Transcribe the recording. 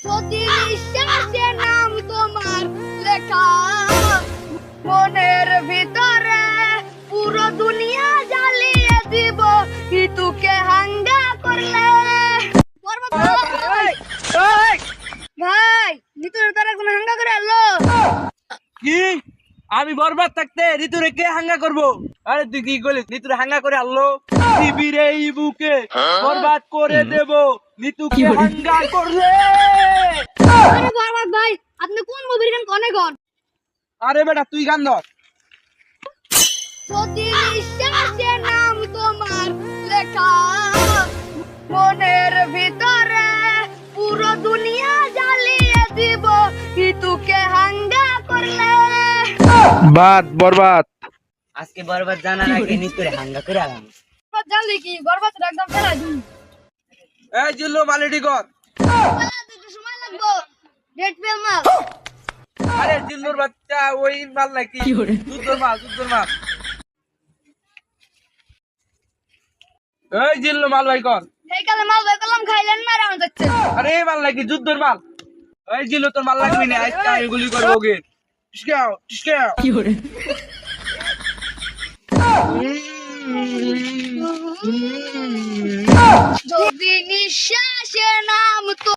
যদি নিঃশ্বাসে নাম তোমার লেখা মনের ভিতরে পুরো দুনিয়া জ্বালিয়ে দিব হিতুকে হাঙ্গা করলে ভাই নিতুর তারা কোন হাঙ্গা করে আলো কি আমি বরবাদ থাকতে ঋতুরে কে হাঙ্গা করবো? আরে তুই কি বলিস? ঋতুরে হাঙ্গা করে আনলো পৃথিবীর এই বুকে বরবাদ করে দেব ঋতুকে হাঙ্গা করলে। আরে বরবাদ ভাই আপনি কোন মুভির গান কোনে গান? আরে বেটা তুই গান ধর। যদি নিঃশ্বাসে নাম তোমার লেখা মনের ভিতরে পুরো দুনিয়া জ্বালিয়ে দিব হিতুকে হাঙ্গা করলে। বাদ বরবাদ। আজকে বরবাদ জানার আগে নিতুরে হাঙ্গা করে আলাম। জানলি কি বরবাদ একদম ফেলা দিন এই জিল্লু মালিটি কর। সময় লাগবো ডেট ফেল মাল। আরে জিল্লুর বাচ্চা ওই মাল নাকি দুধর মাল দুধর মাল। এই জিল্লু মাল ভাই কর। এই কালে মাল ভাই কলম খাইলেন মারা হন যাচ্ছে। আরে এই মাল নাকি যুদ্ধর মাল। এই জিল্লু তোর মাল লাগবে না আজকে আমি গুলি করবো ওকে। টিসকাও টিসকাও কি করে? যদি নিঃশ্বাসে নাম তো